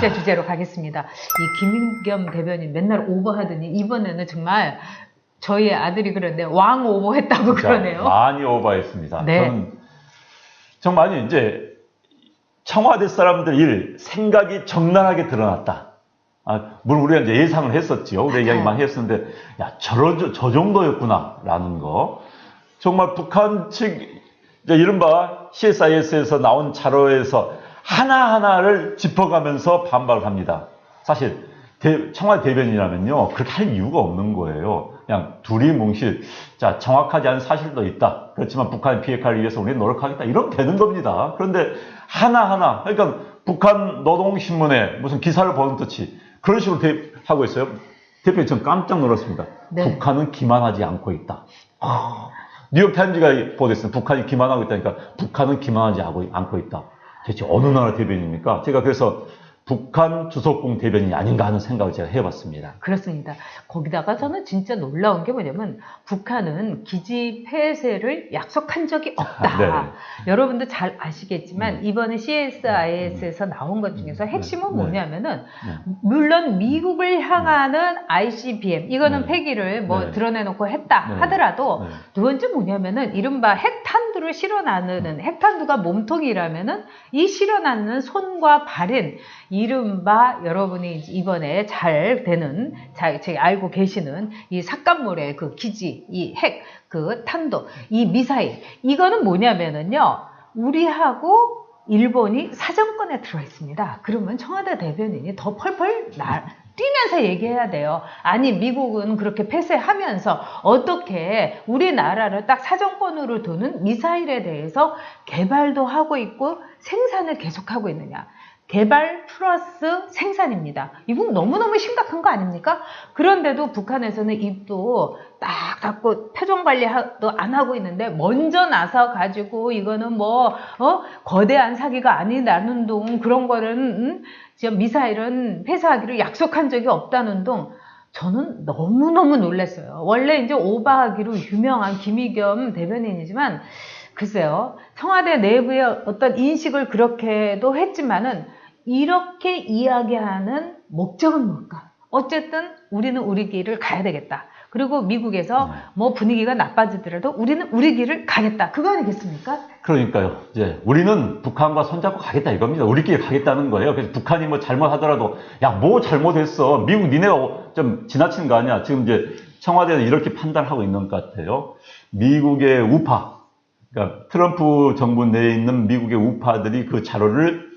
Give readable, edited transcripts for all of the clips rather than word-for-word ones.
번째 주제로 가겠습니다. 이 김인겸 대변인 맨날 오버하더니 이번에는 정말 저희 아들이 그러는데 왕 오버했다고 그러네요. 많이 오버했습니다. 네. 저는 정말 이제 청와대 사람들 일 생각이 적나라하게 드러났다. 물론 우리가 이제 예상을 했었지요. 우리가 이야기 많이 했었는데, 야, 저 정도였구나라는 거. 정말 북한 측 이른바 CSIS에서 나온 자료에서 하나하나를 짚어가면서 반박을 합니다. 사실 청와대 대변인이라면요 그렇게 할 이유가 없는 거예요. 그냥 둘이 뭉실, 자, 정확하지 않은 사실도 있다. 그렇지만 북한의 비핵화를 위해서 우리는 노력하겠다. 이러면 되는 겁니다. 그런데 하나하나, 그러니까 북한 노동신문에 무슨 기사를 보는 듯이 그런 식으로 하고 있어요. 대표님, 전 깜짝 놀랐습니다. 네. 북한은 기만하지 않고 있다. 뉴욕타임즈가 보도했습니다. 북한이 기만하고 있다니까 북한은 기만하지 않고 있다. 대체 어느 나라 대변인입니까? 제가 그래서 북한 주석공 대변인이 아닌가 하는 생각을 제가 해봤습니다. 그렇습니다. 거기다가 저는 진짜 놀라운 게 뭐냐면 북한은 기지 폐쇄를 약속한 적이 없다. 네. 여러분도 잘 아시겠지만 이번에 CSIS에서 나온 것 중에서 핵심은 뭐냐면은 물론 미국을 향하는 ICBM 이거는 폐기를 드러내놓고 했다 하더라도 두 번째 뭐냐면은 이른바 핵탄두를 실어나르는 핵탄두가 몸통이라면은 이 실어나르는 손과 발인 이른바 여러분이 이번에 잘 되는, 알고 계시는 이 삭간물의 그 기지, 이 핵, 그 탄도, 이 미사일, 이거는 뭐냐면은요, 우리하고 일본이 사정권에 들어있습니다. 그러면 청와대 대변인이 더 펄펄 뛰면서 얘기해야 돼요. 아니, 미국은 그렇게 폐쇄하면서 어떻게 우리나라를 딱 사정권으로 두는 미사일에 대해서 개발도 하고 있고 생산을 계속하고 있느냐. 개발 플러스 생산입니다. 이건 너무너무 심각한 거 아닙니까? 그런데도 북한에서는 입도 딱 닫고 표정 관리도 안 하고 있는데 먼저 나서 가지고 이거는 거대한 사기가 아니라는 둥 그런 거는 지금 미사일은 폐쇄하기로 약속한 적이 없다는 둥 저는 너무너무 놀랐어요. 원래 이제 오버하기로 유명한 김의겸 대변인이지만 글쎄요, 청와대 내부의 어떤 인식을 그렇게도 했지만은 이렇게 이야기하는 목적은 뭘까? 어쨌든 우리는 우리 길을 가야 되겠다. 그리고 미국에서 분위기가 나빠지더라도 우리는 우리 길을 가겠다. 그거 아니겠습니까? 그러니까요. 이제 우리는 북한과 손잡고 가겠다 이겁니다. 우리끼리 가겠다는 거예요. 그래서 북한이 잘못하더라도 야, 뭐 잘못했어. 미국 니네가 좀 지나친 거 아니야. 지금 이제 청와대는 이렇게 판단하고 있는 것 같아요. 미국의 우파, 그러니까 트럼프 정부 내에 있는 미국의 우파들이 그 자료를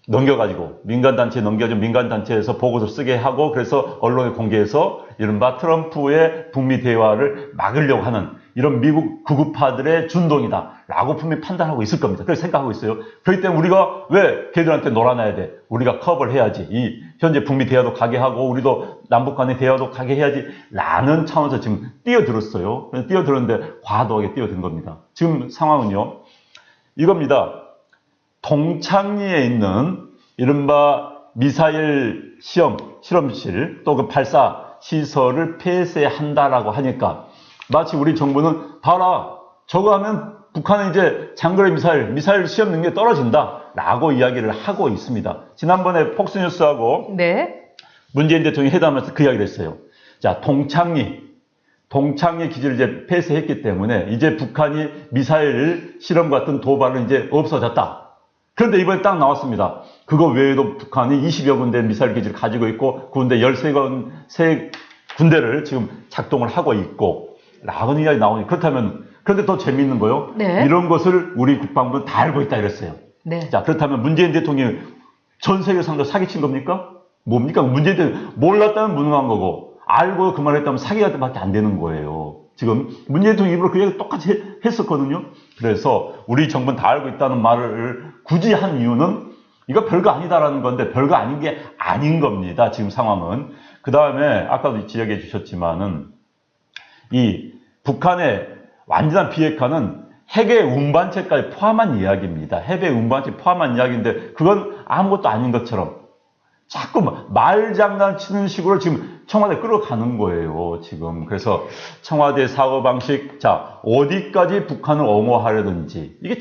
넘겨가지고 민간단체에 넘겨가지고 민간단체에서 보고서를 쓰게 하고 그래서 언론에 공개해서 이른바 트럼프의 북미 대화를 막으려고 하는 이런 미국 극우파들의 준동이다 라고 분명히 판단하고 있을 겁니다. 그렇게 생각하고 있어요. 그렇기 때문에 우리가 왜 걔들한테 놀아나야 돼? 우리가 커버를 해야지. 이 현재 북미 대화도 가게 하고 우리도 남북 간의 대화도 가게 해야지 라는 차원에서 지금 뛰어들었어요. 뛰어들었는데 과도하게 뛰어든 겁니다. 지금 상황은요. 이겁니다. 동창리에 있는 이른바 미사일 실험실 또 그 발사 시설을 폐쇄한다라고 하니까 마치 우리 정부는 봐라 저거 하면 북한은 이제 장거리 미사일 시험 능력이 떨어진다라고 이야기를 하고 있습니다. 지난번에 폭스뉴스하고 문재인 대통령이 회담하면서 그 이야기를 했어요. 자, 동창리 기지를 이제 폐쇄했기 때문에 이제 북한이 미사일 실험 같은 도발은 이제 없어졌다. 그런데 이번에 딱 나왔습니다. 그거 외에도 북한이 20여 군데 미사일 기지를 가지고 있고 그 군데 13군데를 지금 작동을 하고 있고 라는 이야기 나오니 그렇다면 그런데 더 재미있는 거요. 이런 것을 우리 국방부는 다 알고 있다 이랬어요. 자, 그렇다면 문재인 대통령이 전 세계 상대로 사기친 겁니까? 뭡니까? 문재인 대통령이 몰랐다면 무능한 거고 알고 그 말을 했다면 사기가 밖에 안 되는 거예요. 지금 문재인 대통령 입으로 그 얘기 똑같이 했었거든요. 그래서 우리 정부는 다 알고 있다는 말을 굳이 한 이유는 이거 별거 아니다라는 건데 별거 아닌 게 아닌 겁니다. 지금 상황은. 그 다음에 아까도 지적해 주셨지만은 이 북한의 완전한 비핵화는 핵의 운반체까지 포함한 이야기입니다. 핵의 운반체 포함한 이야기인데 그건 아무것도 아닌 것처럼 자꾸 말장난 치는 식으로 지금 청와대 끌어가는 거예요, 지금. 그래서 청와대 사고방식, 자, 어디까지 북한을 옹호하려든지, 이게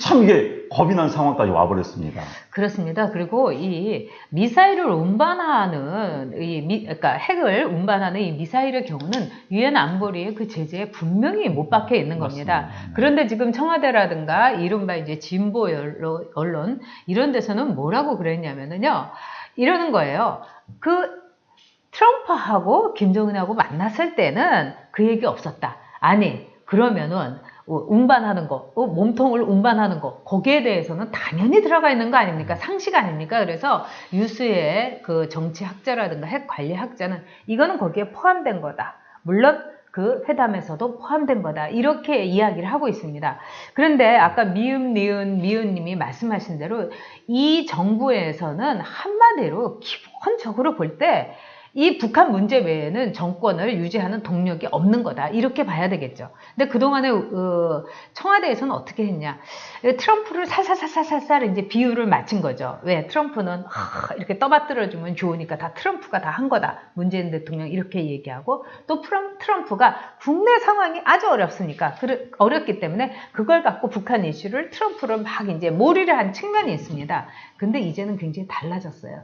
겁이 난 상황까지 와버렸습니다. 그렇습니다. 그리고 이 미사일을 운반하는, 그러니까 핵을 운반하는 이 미사일의 경우는 유엔 안보리의 그 제재에 분명히 못 박혀 있는 겁니다. 맞습니다. 그런데 지금 청와대라든가 이른바 이제 진보 언론, 이런 데서는 뭐라고 그랬냐면은요, 이러는 거예요. 트럼프하고 김정은하고 만났을 때는 그 얘기 없었다. 아니, 그러면은 운반하는 거, 몸통을 운반하는 거, 거기에 대해서는 당연히 들어가 있는 거 아닙니까? 상식 아닙니까? 그래서 유수의 그 정치학자라든가 핵관리학자는 이거는 거기에 포함된 거다. 물론 그 회담에서도 포함된 거다. 이렇게 이야기를 하고 있습니다. 그런데 아까 미은님이 말씀하신 대로 이 정부에서는 한마디로 기본적으로 볼 때 이 북한 문제 외에는 정권을 유지하는 동력이 없는 거다. 이렇게 봐야 되겠죠. 근데 그동안에 청와대에서는 어떻게 했냐. 트럼프를 살살살살살 이제 비유를 맞춘 거죠. 왜? 트럼프는 이렇게 떠받들어주면 좋으니까 다 트럼프가 다 한 거다. 문재인 대통령 이렇게 얘기하고 또 트럼프가 국내 상황이 아주 어렵습니까? 어렵기 때문에 그걸 갖고 북한 이슈를 트럼프를 막 이제 몰이를 한 측면이 있습니다. 근데 이제는 굉장히 달라졌어요.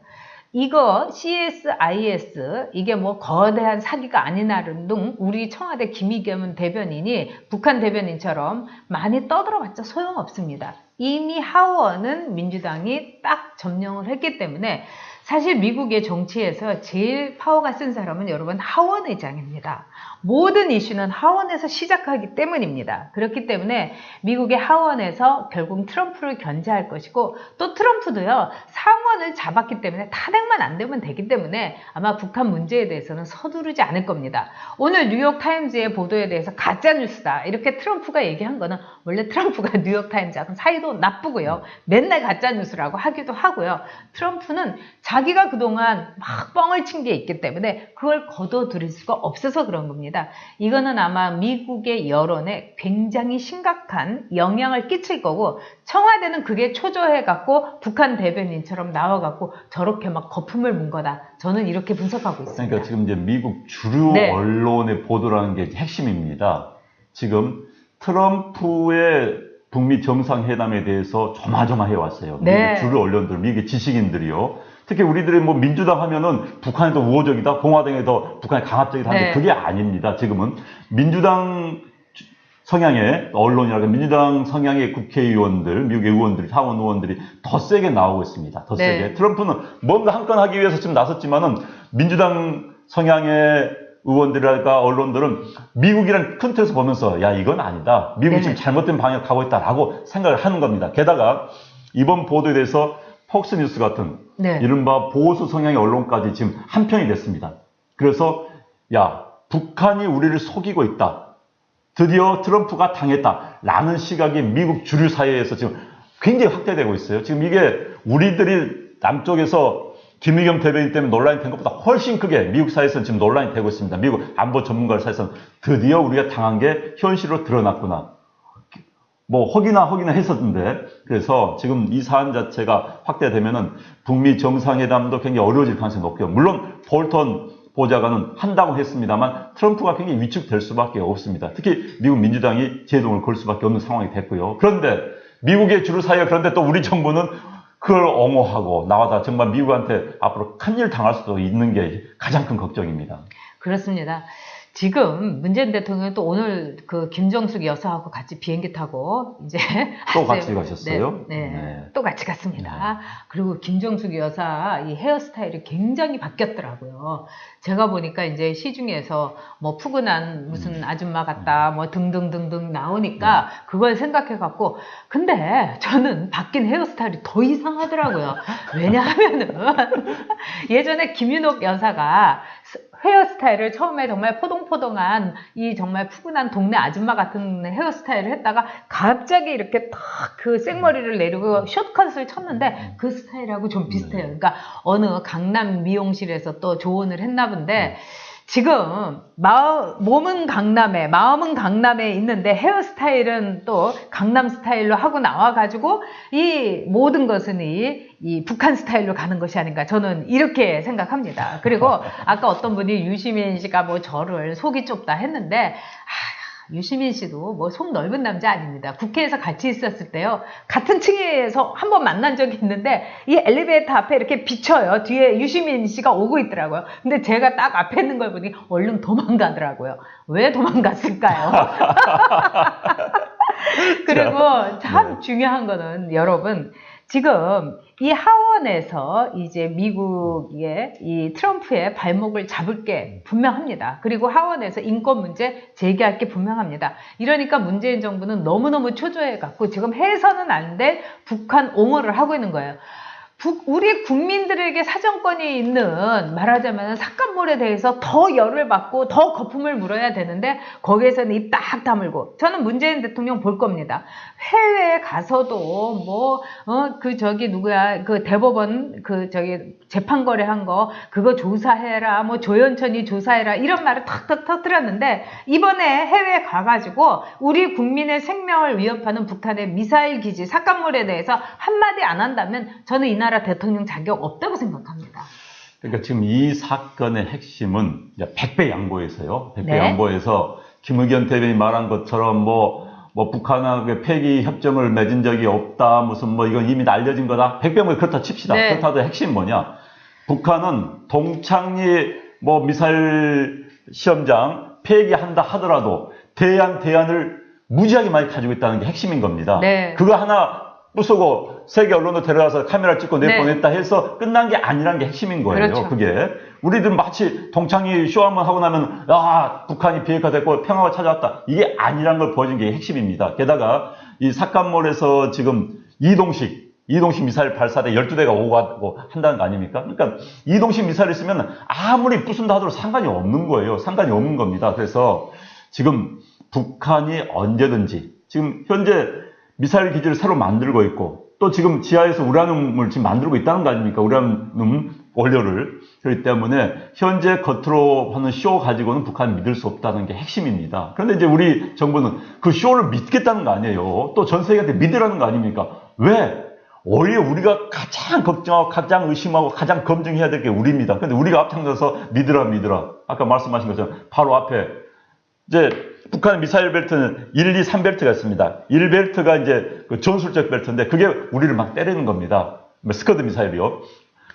이거 CSIS 이게 뭐 거대한 사기가 아니냐는 등 우리 청와대 김의겸 대변인이 북한 대변인처럼 많이 떠들어봤자 소용없습니다. 이미 하원은 민주당이 딱 점령을 했기 때문에 사실 미국의 정치에서 제일 파워가 센 사람은 여러분 하원 의장입니다. 모든 이슈는 하원에서 시작하기 때문입니다. 그렇기 때문에 미국의 하원에서 결국 트럼프를 견제할 것이고 또 트럼프도요 상원을 잡았기 때문에 탄핵만 안 되면 되기 때문에 아마 북한 문제에 대해서는 서두르지 않을 겁니다. 오늘 뉴욕타임즈의 보도에 대해서 가짜뉴스다 이렇게 트럼프가 얘기한 거는 원래 트럼프가 뉴욕타임즈하고는 사이도 나쁘고요. 맨날 가짜뉴스라고 하기도 하고요. 트럼프는 자기가 그동안 막 뻥을 친 게 있기 때문에 그걸 거둬들일 수가 없어서 그런 겁니다. 이거는 아마 미국의 여론에 굉장히 심각한 영향을 끼칠 거고 청와대는 그게 초조해갖고 북한 대변인처럼 나와갖고 저렇게 막 거품을 문 거다. 저는 이렇게 분석하고 있습니다. 그러니까 지금 이제 미국 주류 언론의 보도라는 게 핵심입니다. 지금 트럼프의 북미 정상회담에 대해서 조마조마해 왔어요. 미국 주류 언론들, 미국의 지식인들이요. 특히 우리들이 뭐 민주당 하면은 북한이 더 우호적이다, 공화당이 더 북한이 강압적이다 하는데 그게 아닙니다. 지금은 민주당 성향의 언론이라고 민주당 성향의 국회의원들, 미국의 의원들이, 하원 의원들이 더 세게 나오고 있습니다. 더 세게. 트럼프는 뭔가 한 건 하기 위해서 지금 나섰지만은 민주당 성향의 의원들이랄까 언론들은 미국이란 큰 틀에서 보면서 야 이건 아니다. 미국이 지금 잘못된 방향을 가고 있다라고 생각을 하는 겁니다. 게다가 이번 보도에 대해서 폭스뉴스 같은 이른바 보수 성향의 언론까지 지금 한편이 됐습니다. 그래서 야 북한이 우리를 속이고 있다. 드디어 트럼프가 당했다라는 시각이 미국 주류 사회에서 지금 굉장히 확대되고 있어요. 지금 이게 우리들이 남쪽에서 김의겸 대변인 때문에 논란이 된 것보다 훨씬 크게 미국 사회에서는 지금 논란이 되고 있습니다. 미국 안보 전문가들 사이에서는 드디어 우리가 당한 게 현실로 드러났구나. 뭐 허기나 했었는데 그래서 지금 이 사안 자체가 확대되면은 북미 정상회담도 굉장히 어려워질 가능성이 높고요. 물론 볼턴 보좌관은 한다고 했습니다만 트럼프가 굉장히 위축될 수밖에 없습니다. 특히 미국 민주당이 제동을 걸 수밖에 없는 상황이 됐고요. 그런데 미국의 주류 사회가 그런데 또 우리 정부는 그걸 옹호하고 나와서 정말 미국한테 앞으로 큰일 당할 수도 있는 게 가장 큰 걱정입니다. 그렇습니다. 지금 문재인 대통령이 또 오늘 그 김정숙 여사하고 같이 비행기 타고 이제 또 같이 가셨어요? 또 같이 갔습니다. 그리고 김정숙 여사 이 헤어스타일이 굉장히 바뀌었더라고요. 제가 보니까 이제 시중에서 뭐 푸근한 무슨 아줌마 같다 뭐 등등등등 나오니까 그걸 생각해 갖고 근데 저는 바뀐 헤어스타일이 더 이상하더라고요. 왜냐하면은 예전에 김윤옥 여사가 헤어스타일을 처음에 정말 포동포동한 이 정말 푸근한 동네 아줌마 같은 헤어스타일을 했다가 갑자기 이렇게 탁 그 생머리를 내리고 숏컷을 쳤는데 그 스타일하고 좀 비슷해요. 그러니까 어느 강남 미용실에서 또 조언을 했나 본데 지금 몸은 강남에 마음은 강남에 있는데 헤어스타일은 또 강남 스타일로 하고 나와가지고 이 모든 것은 이 북한 스타일로 가는 것이 아닌가 저는 이렇게 생각합니다. 그리고 아까 어떤 분이 유시민 씨가 뭐 저를 속이 좁다 했는데 유시민 씨도 뭐 속 넓은 남자 아닙니다. 국회에서 같이 있었을 때요. 같은 층에서 한번 만난 적이 있는데 이 엘리베이터 앞에 이렇게 비쳐요. 뒤에 유시민 씨가 오고 있더라고요. 근데 제가 딱 앞에 있는 걸 보니 얼른 도망가더라고요. 왜 도망갔을까요? 그리고 참 중요한 거는 여러분 지금 이 하원에서 이제 미국의 이 트럼프의 발목을 잡을 게 분명합니다. 그리고 하원에서 인권 문제 제기할 게 분명합니다. 이러니까 문재인 정부는 너무너무 초조해 갖고 지금 해서는 안 될 북한 옹호를 하고 있는 거예요. 우리 국민들에게 사정권이 있는 말하자면 삭감몰에 대해서 더 열을 받고 더 거품을 물어야 되는데 거기에서는 입 딱 다물고 저는 문재인 대통령 볼 겁니다. 해외에 가서도 그 대법원 재판거래한 거 그거 조사해라 뭐 조연천이 조사해라 이런 말을 탁탁 터뜨렸는데 이번에 해외에 가가지고 우리 국민의 생명을 위협하는 북한의 미사일 기지 삭감몰에 대해서 한마디 안 한다면 저는 이 나라 대통령 자격 없다고 생각합니다. 그러니까 지금 이 사건의 핵심은 100배 양보에서요. 100배 네. 양보에서 김의겸 대변인이 말한 것처럼 뭐 북한하고 폐기 협정을 맺은 적이 없다. 무슨 뭐 이건 이미 알려진 거다. 100배면 그렇다 칩시다. 네. 그렇다도 핵심이 뭐냐? 북한은 동창리 미사일 시험장 폐기한다 하더라도 대안을 무지하게 많이 가지고 있다는 게 핵심인 겁니다. 네. 그거 하나 부수고 세계 언론도 데려가서 카메라 찍고 내보냈다 해서 끝난 게 아니라는 게 핵심인 거예요. 그렇죠. 그게 우리들 마치 동창이 쇼 한번 하고 나면 북한이 비핵화됐고 평화가 찾아왔다. 이게 아니라는 걸 보여준 게 핵심입니다. 게다가 이 삭감몰에서 지금 이동식 미사일 발사대 12대가 오고 한다는 거 아닙니까? 그러니까 이동식 미사일 있으면 아무리 부순다 하더라도 상관이 없는 거예요. 상관이 없는 겁니다. 그래서 지금 북한이 언제든지 지금 현재 미사일 기지를 새로 만들고 있고 또 지금 지하에서 우라늄을 지금 만들고 있다는 거 아닙니까? 우라늄 원료를. 그렇기 때문에 현재 겉으로 하는 쇼 가지고는 북한을 믿을 수 없다는 게 핵심입니다. 그런데 이제 우리 정부는 그 쇼를 믿겠다는 거 아니에요. 또 전 세계한테 믿으라는 거 아닙니까? 왜? 오히려 우리가 가장 걱정하고 가장 의심하고 가장 검증해야 될 게 우리입니다. 근데 우리가 앞장서서 믿으라. 아까 말씀하신 것처럼 바로 앞에 이제 북한 미사일 벨트는 1, 2, 3벨트가 있습니다. 1벨트가 이제 그 전술적 벨트인데 그게 우리를 막 때리는 겁니다. 스커드 미사일이요.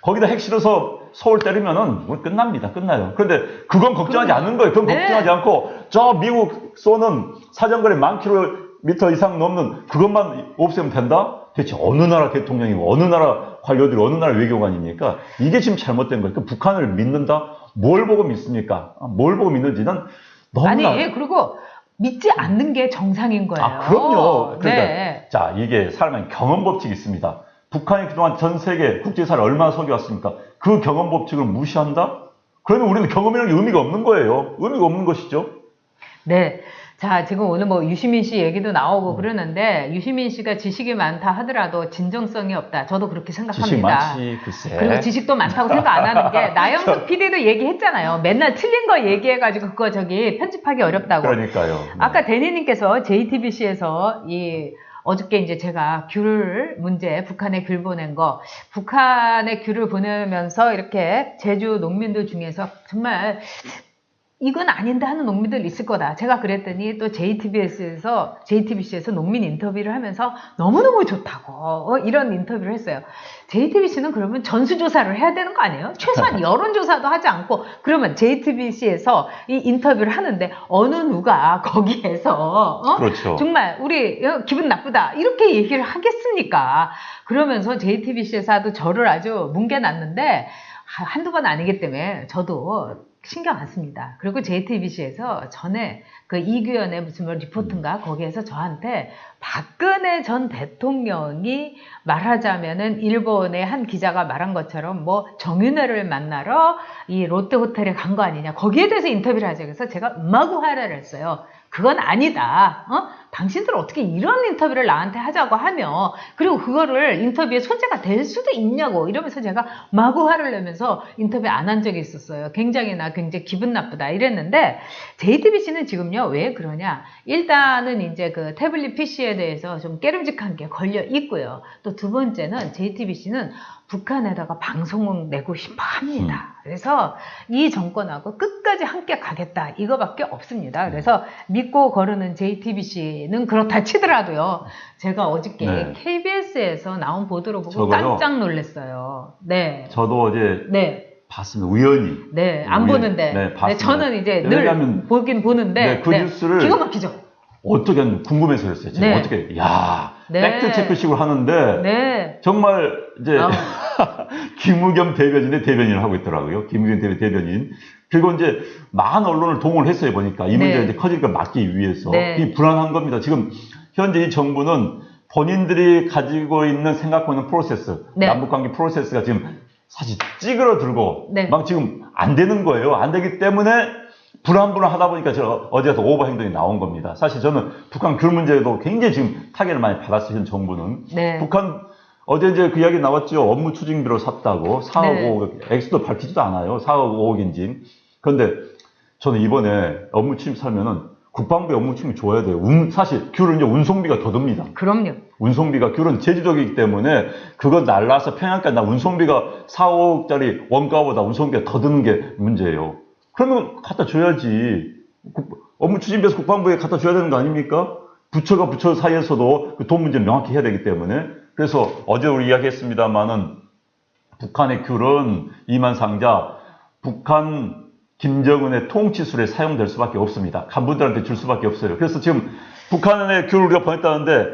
거기다 핵 실어서 서울 때리면은 우리 끝납니다. 끝나요. 그런데 그건 걱정하지 않는 거예요. 그건 걱정하지 않고 저 미국 쏘는 사정거리 10,000km 이상 넘는 그것만 없애면 된다? 대체 어느 나라 대통령이고 어느 나라 관료들이 어느 나라 외교관입니까? 이게 지금 잘못된 거예요. 그러니까 북한을 믿는다? 뭘 보고 믿습니까? 뭘 보고 믿는지는 너무나... 그리고 믿지 않는 게 정상인 거예요. 그럼요. 그러니까 네. 자, 이게 사람의 경험 법칙이 있습니다. 북한이 그동안 전 세계 국제사를 얼마나 속여왔습니까? 그 경험 법칙을 무시한다? 그러면 우리는 경험이라는 게 의미가 없는 거예요. 의미가 없는 것이죠. 네. 자, 지금 오늘 뭐 유시민 씨 얘기도 나오고 그러는데 유시민 씨가 지식이 많다 하더라도 진정성이 없다. 저도 그렇게 생각합니다. 지식 많지, 글쎄. 그리고 지식도 많다고 생각 안 하는 게 나영석 PD도 얘기했잖아요. 맨날 틀린 거 얘기해가지고 그거 편집하기 어렵다고. 그러니까요. 아까 대니님께서 JTBC에서 어저께 이제 제가 북한에 귤 보낸 거, 북한에 귤을 보내면서 이렇게 제주 농민들 중에서 정말 이건 아닌데 하는 농민들 있을 거다. 제가 그랬더니 또 JTBC에서 농민 인터뷰를 하면서 너무너무 좋다고 이런 인터뷰를 했어요. JTBC는 그러면 전수조사를 해야 되는 거 아니에요? 최소한 여론조사도 하지 않고 그러면 JTBC에서 이 인터뷰를 하는데 어느 누가 거기에서 그렇죠. 정말 우리 기분 나쁘다 이렇게 얘기를 하겠습니까? 그러면서 JTBC에서도 저를 아주 뭉개놨는데 한두 번 아니기 때문에 저도 신경 안 씁니다. 그리고 JTBC에서 전에 그 이규현의 무슨 리포트인가 거기에서 저한테 박근혜 전 대통령이 말하자면은 일본의 한 기자가 말한 것처럼 뭐 정윤회를 만나러 이 롯데호텔에 간 거 아니냐 거기에 대해서 인터뷰를 하자 그래서 제가 마구 화를 했어요. 그건 아니다. 당신들 어떻게 이런 인터뷰를 나한테 하자고 하며, 그리고 그거를 인터뷰에 소재가 될 수도 있냐고 이러면서 제가 마구 화를 내면서 인터뷰 안 한 적이 있었어요. 굉장히 기분 나쁘다 이랬는데, JTBC는 지금요, 왜 그러냐. 일단은 이제 그 태블릿 PC에 대해서 좀 깨름직한 게 걸려 있고요. 또 두 번째는 JTBC는 북한에다가 방송을 내고 싶어 합니다. 그래서 이 정권하고 끝까지 함께 가겠다 이거밖에 없습니다. 그래서 믿고 거르는 JTBC는 그렇다 치더라도요. 제가 어저께 네. KBS에서 나온 보도를 보고 저거요? 깜짝 놀랐어요. 네. 저도 어제 네. 봤습니다. 우연히. 네. 안 보는데. 네, 봤습니다. 네, 저는 이제 늘 왜냐하면 보긴 보는데. 네, 그 뉴스를 기가 막히죠. 어떻게 궁금해서 그랬어요. 제가 네. 어떻게, 야, 네. 팩트체크식으로 하는데, 네. 정말 이제, 김우겸 대변인의 대변인을 하고 있더라고요. 김우겸 대변인. 그리고 이제, 많은 언론을 동원했어요, 보니까. 이 문제가 네. 이제 커지니까 막기 위해서. 네. 이 불안한 겁니다. 지금, 현재 이 정부는 본인들이 가지고 있는 생각하고 있는 프로세스, 네. 남북관계 프로세스가 지금 사실 찌그러들고, 네. 막 지금 안 되는 거예요. 안 되기 때문에, 불안불안하다 보니까 저 어제도 오버 행동이 나온 겁니다. 사실 저는 북한 귤 문제도 굉장히 지금 타격을 많이 받았어요, 현 정부는. 네. 북한, 어제 이제 그 이야기 나왔죠. 업무 추진비로 샀다고. 4억 네. 5억, 액수도 밝히지도 않아요. 4억 5억인지. 그런데 저는 이번에 업무 추진 사면은 국방부의 업무 추진이 줘야 돼요. 사실 귤은 이제 운송비가 더 듭니다. 그럼요. 운송비가, 귤은 제주도이기 때문에 그거 날라서 평양까지 나 운송비가 4, 5억짜리 원가보다 운송비가 더 드는 게 문제예요. 그러면 갖다 줘야지. 업무 추진비에서 국방부에 갖다 줘야 되는 거 아닙니까? 부처가 부처 사이에서도 그 돈 문제를 명확히 해야 되기 때문에. 그래서 어제 우리 이야기했습니다만은 북한의 귤은 이만상자, 북한 김정은의 통치술에 사용될 수밖에 없습니다. 간부들한테 줄 수밖에 없어요. 그래서 지금 북한의 귤을 우리가 보냈다는데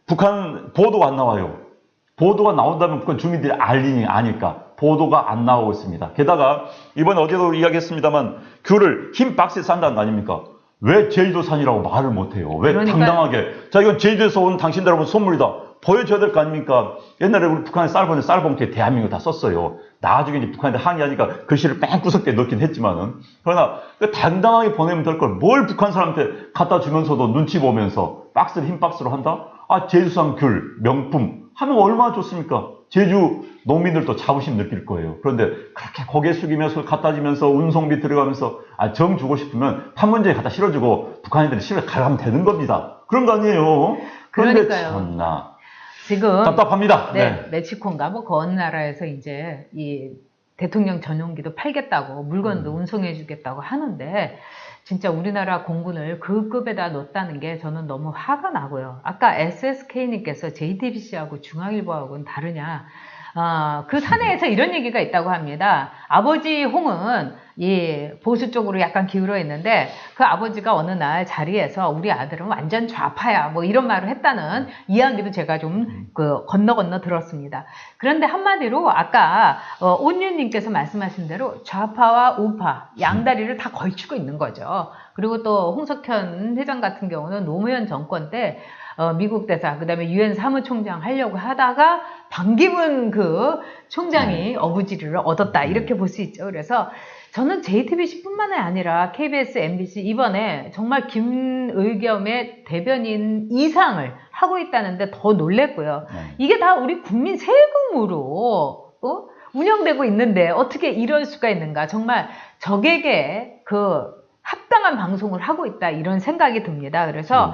북한 보도가 안 나와요. 보도가 나온다면 북한 주민들이 아니까 보도가 안 나오고 있습니다. 게다가 이번에 어제도 이야기했습니다만 귤을 흰 박스에 산다는 거 아닙니까? 왜 제주도산이라고 말을 못해요? 왜 그러니까요. 당당하게 자 이건 제주도에서 온 당신들하고 선물이다 보여줘야 될 거 아닙니까? 옛날에 우리 북한에 쌀봉투에 대한민국 다 썼어요. 나중에 이제 북한에 항의하니까 글씨를 뺑 구석에 넣긴 했지만은 그러나 당당하게 보내면 될 걸 뭘 북한 사람한테 갖다 주면서도 눈치 보면서 박스를 흰 박스로 한다? 아 제주산 귤 명품 하면 얼마나 좋습니까? 제주 농민들도 자부심 느낄 거예요. 그런데 그렇게 고개 숙이면서 갖다 주면서 운송비 들어가면서 정 주고 싶으면 판문제에 갖다 실어주고 북한 애들이 실어 가라면 되는 겁니다. 그런 거 아니에요? 그런데 그러니까요. 참나 지금 답답합니다. 네, 멕시코인가 뭐 그 어느 나라에서 이제 이 대통령 전용기도 팔겠다고 물건도 운송해주겠다고 하는데 진짜 우리나라 공군을 그 급에다 놓았다는 게 저는 너무 화가 나고요. 아까 SSK님께서 JTBC하고 중앙일보하고는 다르냐. 그 사내에서 이런 얘기가 있다고 합니다. 아버지 홍은 이 보수 쪽으로 약간 기울어 있는데 그 아버지가 어느 날 자리에서 우리 아들은 완전 좌파야 뭐 이런 말을 했다는 이야기도 제가 좀 건너 들었습니다. 그런데 한마디로 아까 온유님께서 말씀하신 대로 좌파와 우파 양다리를 다 걸치고 있는 거죠. 그리고 또 홍석현 회장 같은 경우는 노무현 정권 때 미국 대사, 그 다음에 유엔 사무총장 하려고 하다가 반기문 그 총장이 어부지리를 얻었다. 이렇게 볼 수 있죠. 그래서 저는 JTBC 뿐만 아니라 KBS, MBC 이번에 정말 김의겸의 대변인 이상을 하고 있다는데 더 놀랬고요. 이게 다 우리 국민 세금으로 운영되고 있는데 어떻게 이럴 수가 있는가. 정말 적에게 합당한 방송을 하고 있다 이런 생각이 듭니다. 그래서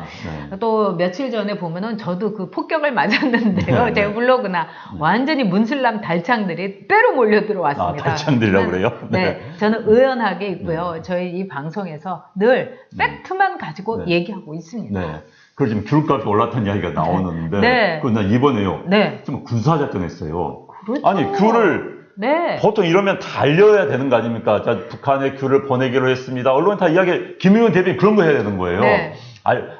또 며칠 전에 보면은 저도 그 폭격을 맞았는데요. 제 블로그나 완전히 문슬람 달창들이 때로 몰려 들어왔습니다. 달창들이라고 그래요? 네, 저는 의연하게 있고요. 저희 이 방송에서 늘 팩트만 가지고 얘기하고 있습니다. 네. 그리고 지금 귤값이 올랐다는 이야기가 나오는데 네. 그건 난 이번에요. 네. 좀 군사작전 했어요. 그렇죠. 아니 귤을 네. 보통 이러면 다 알려야 되는 거 아닙니까? 자, 북한에 귤을 보내기로 했습니다. 언론에 다 김의겸 대변인 그런 거 해야 되는 거예요. 네.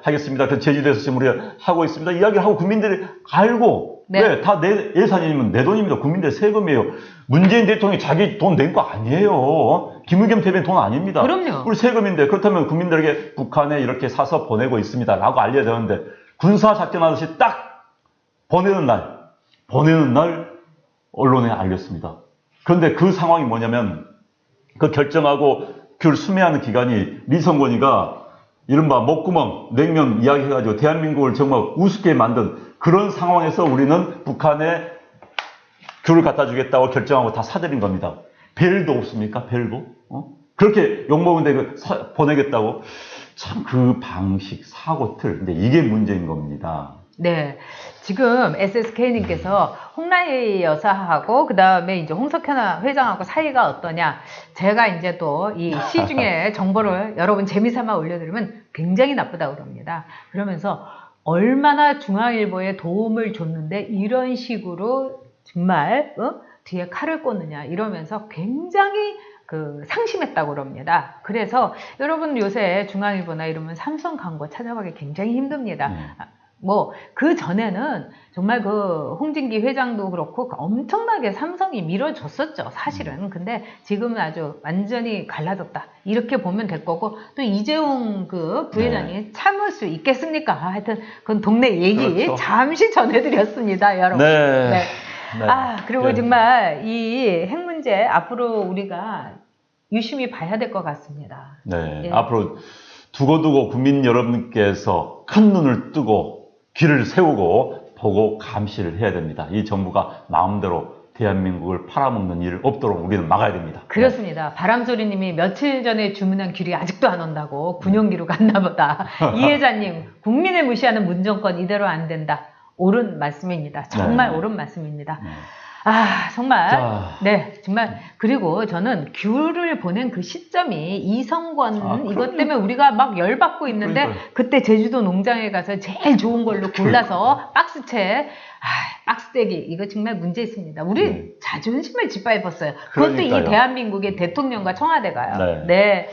하겠습니다. 그 제주도에서 지금 우리가 하고 있습니다. 이야기를 하고 국민들이 알고 네. 왜? 다 내 예산이면 내 돈입니다. 국민들 세금이에요. 문재인 대통령이 자기 돈 낸 거 아니에요. 김의겸 대변인 돈 아닙니다. 그럼요. 우리 세금인데 그렇다면 국민들에게 북한에 이렇게 사서 보내고 있습니다. 라고 알려야 되는데 군사작전 하듯이 딱 보내는 날 언론에 알렸습니다. 그런데 그 상황이 뭐냐면 그 결정하고 귤 수매하는 기간이 리성건이가 이른바 목구멍, 냉면 이야기 해가지고 대한민국을 정말 우습게 만든 그런 상황에서 우리는 북한에 귤을 갖다 주겠다고 결정하고 다 사들인 겁니다. 벨도 없습니까? 벨도? 그렇게 욕먹은데 보내겠다고? 참 그 방식, 사고틀. 근데 이게 문제인 겁니다. 네. 지금 SSK님께서 홍라희 여사하고 그 다음에 이제 홍석현 회장하고 사이가 어떠냐. 제가 이제 또 이 시중에 정보를 여러분 재미삼아 올려드리면 굉장히 나쁘다고 그럽니다. 그러면서 얼마나 중앙일보에 도움을 줬는데 이런 식으로 정말 뒤에 칼을 꽂느냐 이러면서 굉장히 상심했다고 그럽니다. 그래서 여러분 요새 중앙일보나 이러면 삼성 광고 찾아가기 굉장히 힘듭니다. 뭐 그 전에는 정말 홍진기 회장도 그렇고 엄청나게 삼성이 밀어줬었죠, 사실은. 근데 지금은 아주 완전히 갈라졌다 이렇게 보면 될 거고, 또 이재용 부회장이 참을 수 있겠습니까? 하여튼 그건 동네 얘기 그렇죠. 잠시 전해드렸습니다, 여러분. 네. 네. 네. 그리고 정말 이 핵 문제 앞으로 우리가 유심히 봐야 될 것 같습니다. 네. 예. 앞으로 두고두고 국민 여러분께서 큰 눈을 뜨고 귀를 세우고 보고 감시를 해야 됩니다. 이 정부가 마음대로 대한민국을 팔아먹는 일 없도록 우리는 막아야 됩니다. 그렇습니다. 바람소리님이 며칠 전에 주문한 귤이 아직도 안 온다고 군용기로 갔나 보다. 이혜자님, 국민을 무시하는 문정권 이대로 안 된다. 옳은 말씀입니다. 정말 옳은 말씀입니다. 정말. 네, 정말. 그리고 저는 귤을 보낸 그 시점이 이성권 이것 때문에 우리가 막 열받고 있는데, 그러니까요. 그때 제주도 농장에 가서 제일 좋은 걸로 골라서 박스채, 박스떼기, 이거 정말 문제 있습니다. 우리 자존심을 짓밟았어요. 그것도 이 그러니까요. 대한민국의 대통령과 청와대가요. 네. 네.